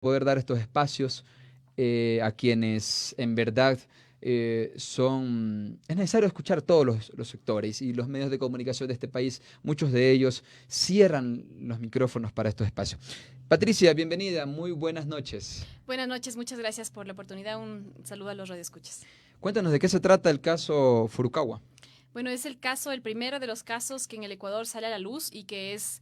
poder dar estos espacios a quienes en verdad es necesario escuchar todos los sectores y los medios de comunicación de este país, muchos de ellos cierran los micrófonos para estos espacios. Patricia, bienvenida, muy buenas noches. Buenas noches, muchas gracias por la oportunidad. Un saludo a los radioescuchas. Cuéntanos de qué se trata el caso Furukawa. Bueno, es el primero de los casos que en el Ecuador sale a la luz y que es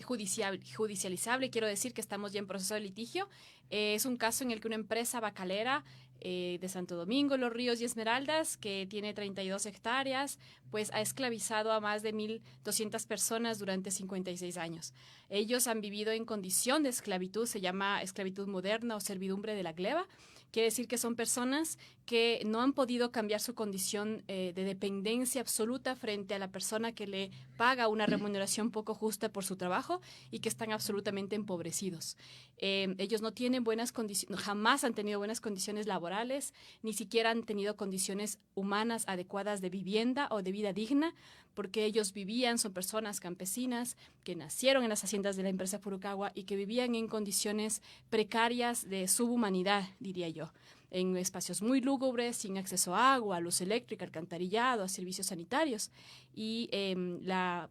judicializable. Quiero decir que estamos ya en proceso de litigio. Es un caso en el que una empresa bacalera de Santo Domingo, Los Ríos y Esmeraldas, que tiene 32 hectáreas, pues ha esclavizado a más de 1.200 personas durante 56 años. Ellos han vivido en condición de esclavitud, se llama esclavitud moderna o servidumbre de la gleba. Quiere decir que son personas que no han podido cambiar su condición de dependencia absoluta frente a la persona que le paga una remuneración poco justa por su trabajo y que están absolutamente empobrecidos. Ellos no tienen buenas condiciones, jamás han tenido buenas condiciones laborales, ni siquiera han tenido condiciones humanas adecuadas de vivienda o de vida digna, porque ellos son personas campesinas que nacieron en las haciendas de la empresa Furukawa y que vivían en condiciones precarias de subhumanidad, diría yo, en espacios muy lúgubres, sin acceso a agua, a luz eléctrica, alcantarillado, a servicios sanitarios. Y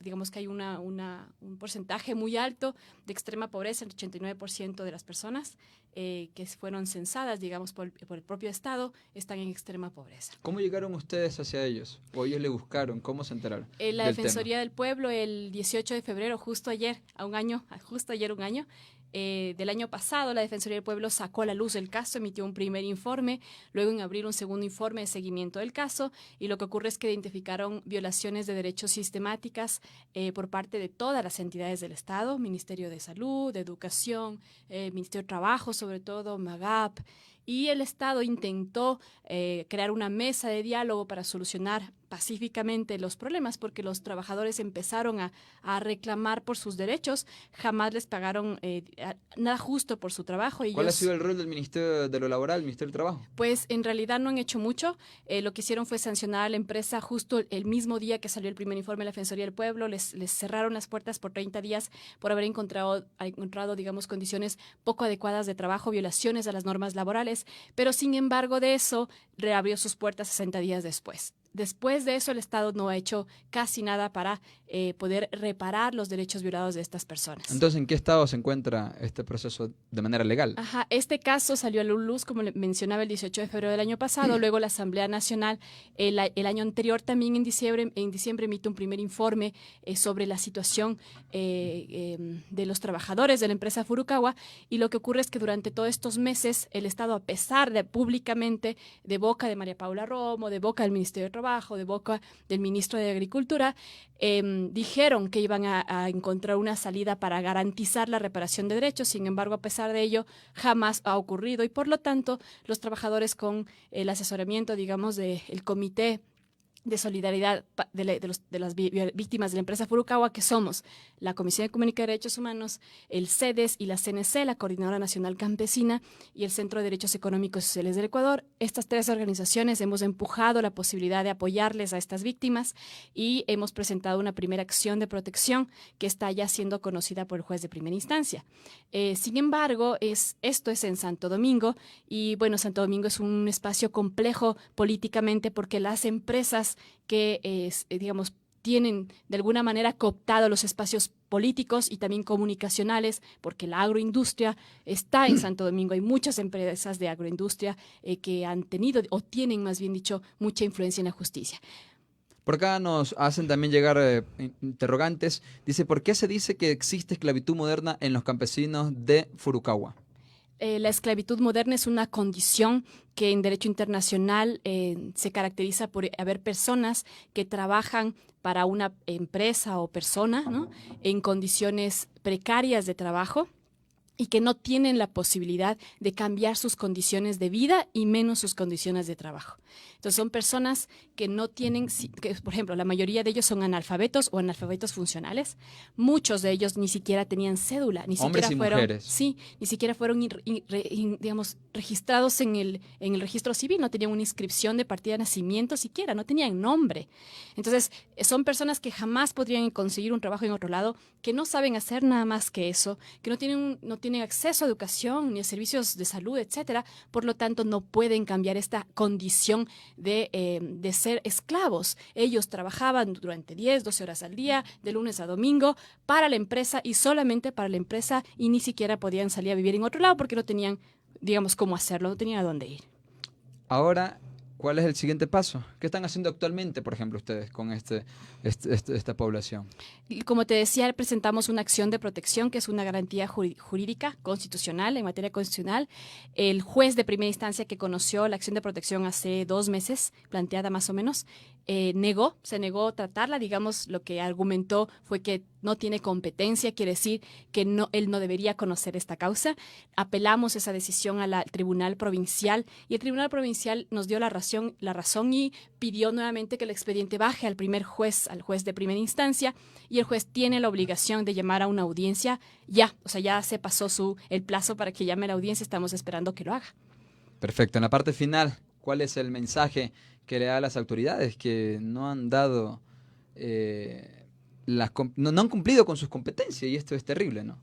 digamos que hay un porcentaje muy alto de extrema pobreza, el 89% de las personas que fueron censadas, digamos, por el propio Estado, están en extrema pobreza. ¿Cómo llegaron ustedes hacia ellos? ¿O ellos le buscaron? ¿Cómo se enteraron La del Defensoría tema? del Pueblo, el 18 de febrero, justo ayer un año, del año pasado, la Defensoría del Pueblo sacó a la luz el caso, emitió un primer informe, luego en abril un segundo informe de seguimiento del caso, y lo que ocurre es que identificaron violaciones de derechos sistemáticas por parte de todas las entidades del Estado, Ministerio de Salud, de Educación, Ministerio de Trabajo, sobre todo, MAGAP, y el Estado intentó crear una mesa de diálogo para solucionar pacíficamente los problemas, porque los trabajadores empezaron a reclamar por sus derechos, jamás les pagaron nada justo por su trabajo. Y ¿Cuál ha ellos, sido el rol del Ministerio de lo Laboral, el Ministerio del Trabajo? pues en realidad no han hecho mucho. Lo que hicieron fue sancionar a la empresa justo el mismo día que salió el primer informe de la Defensoría del Pueblo. Les cerraron las puertas por 30 días por haber encontrado, digamos, condiciones poco adecuadas de trabajo, violaciones a las normas laborales, pero sin embargo de eso reabrió sus puertas 60 días después. Después de eso, el Estado no ha hecho casi nada para poder reparar los derechos violados de estas personas. Entonces, ¿en qué estado se encuentra este proceso de manera legal? Ajá, este caso salió a la luz, como le mencionaba, el 18 de febrero del año pasado. Luego la Asamblea Nacional, el año anterior, también en diciembre emite un primer informe sobre la situación de los trabajadores de la empresa Furukawa. Y lo que ocurre es que durante todos estos meses, el Estado, a pesar de públicamente, de boca de María Paula Romo, de boca del Ministerio de Trabajo, de boca del Ministro de Agricultura, dijeron que iban a encontrar una salida para garantizar la reparación de derechos. Sin embargo, a pesar de ello, jamás ha ocurrido y por lo tanto los trabajadores, con el asesoramiento, digamos, del Comité de Solidaridad de las víctimas de la empresa Furukawa, que somos la Comisión de Comunicación de Derechos Humanos, el CEDES y la CNC, la Coordinadora Nacional Campesina, y el Centro de Derechos Económicos y Sociales del Ecuador. Estas tres organizaciones hemos empujado la posibilidad de apoyarles a estas víctimas y hemos presentado una primera acción de protección que está ya siendo conocida por el juez de primera instancia. Sin embargo, esto es en Santo Domingo, y bueno, Santo Domingo es un espacio complejo políticamente porque las empresas que, digamos, tienen de alguna manera cooptado los espacios políticos y también comunicacionales, porque la agroindustria está en Santo Domingo. Hay muchas empresas de agroindustria que han tenido, o tienen más bien dicho, mucha influencia en la justicia. Por acá nos hacen también llegar interrogantes. Dice, ¿por qué se dice que existe esclavitud moderna en los campesinos de Furukawa? La esclavitud moderna es una condición que en derecho internacional se caracteriza por haber personas que trabajan para una empresa o persona, ¿no?, en condiciones precarias de trabajo y que no tienen la posibilidad de cambiar sus condiciones de vida y menos sus condiciones de trabajo. Entonces son personas que no tienen, que, por ejemplo, la mayoría de ellos son analfabetos o analfabetos funcionales. Muchos de ellos ni siquiera tenían cédula, ni Hombres siquiera y fueron, mujeres. sí, ni siquiera fueron, digamos, registrados en el registro civil, no tenían una inscripción de partida de nacimiento siquiera, no tenían nombre. Entonces son personas que jamás podrían conseguir un trabajo en otro lado, que no saben hacer nada más que eso, que no tienen tienen acceso a educación ni a servicios de salud, etcétera. Por lo tanto, no pueden cambiar esta condición de ser esclavos. Ellos trabajaban durante 10, 12 horas al día, de lunes a domingo, para la empresa y solamente para la empresa, y ni siquiera podían salir a vivir en otro lado porque no tenían, digamos, cómo hacerlo, no tenían a dónde ir. Ahora, ¿cuál es el siguiente paso? ¿Qué están haciendo actualmente, por ejemplo, ustedes con esta población? Y como te decía, presentamos una acción de protección que es una garantía jurídica constitucional, en materia constitucional. El juez de primera instancia que conoció la acción de protección hace 2 meses, planteada más o menos, se negó a tratarla. Digamos, lo que argumentó fue que no tiene competencia, quiere decir que él no debería conocer esta causa. Apelamos esa decisión al Tribunal Provincial y el Tribunal Provincial nos dio la razón y pidió nuevamente que el expediente baje al juez de primera instancia, y el juez tiene la obligación de llamar a una audiencia ya. O sea, ya se pasó el plazo para que llame a la audiencia, estamos esperando que lo haga. Perfecto. En la parte final, ¿cuál es el mensaje que le da a las autoridades que no han dado, no han cumplido con sus competencias? Y esto es terrible, ¿no?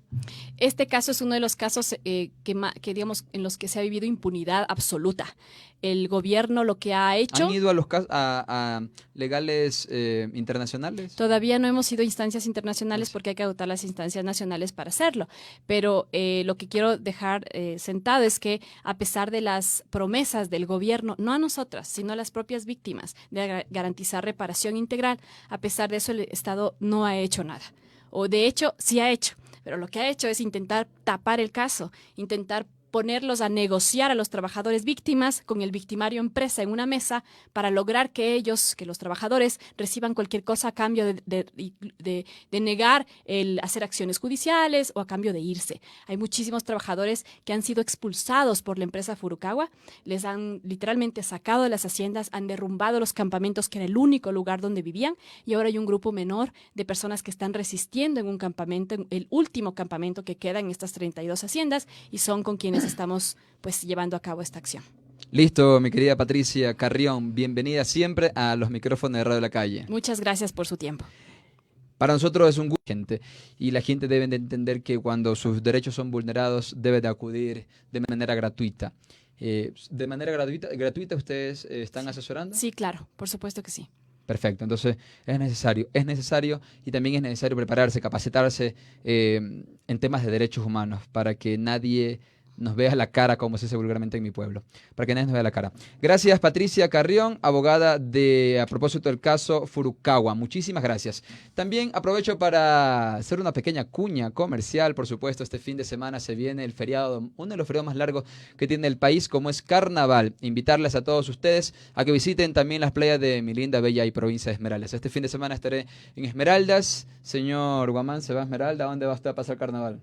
Este caso es uno de los casos digamos, en los que se ha vivido impunidad absoluta. El gobierno lo que ha hecho... ¿Han ido a legales internacionales? Todavía no hemos ido a instancias internacionales porque hay que adoptar las instancias nacionales para hacerlo. Pero lo que quiero dejar sentado es que, a pesar de las promesas del gobierno, no a nosotras, sino a las propias víctimas, de garantizar reparación integral, a pesar de eso el Estado no ha hecho nada. O de hecho, sí ha hecho. Pero lo que ha hecho es intentar tapar el caso, intentar ponerlos a negociar a los trabajadores víctimas con el victimario empresa en una mesa para lograr que los trabajadores, reciban cualquier cosa a cambio de negar el hacer acciones judiciales o a cambio de irse. Hay muchísimos trabajadores que han sido expulsados por la empresa Furukawa, les han literalmente sacado de las haciendas, han derrumbado los campamentos que era el único lugar donde vivían, y ahora hay un grupo menor de personas que están resistiendo en un campamento, en el último campamento que queda en estas 32 haciendas, y son con quienes estamos pues llevando a cabo esta acción. Listo, mi querida Patricia Carrión, bienvenida siempre a los micrófonos de Radio La Calle. Muchas gracias por su tiempo. Para nosotros es un gusto, gente, y la gente debe de entender que cuando sus derechos son vulnerados debe de acudir de manera gratuita. ¿De manera gratuita ustedes están asesorando? Sí, claro, por supuesto que sí. Perfecto, entonces es necesario y también es necesario prepararse, capacitarse en temas de derechos humanos para que nadie nos vea la cara, como se dice vulgarmente en mi pueblo, para que nadie nos vea la cara. Gracias, Patricia Carrión, abogada a propósito del caso Furukawa. Muchísimas gracias. También aprovecho para hacer una pequeña cuña comercial. Por supuesto, este fin de semana se viene el feriado, uno de los feriados más largos que tiene el país, como es Carnaval. Invitarles a todos ustedes a que visiten también las playas de mi linda, bella y provincia de Esmeraldas. Este fin de semana estaré en Esmeraldas. Señor Guamán, ¿se va a Esmeralda? ¿Dónde va usted a pasar Carnaval?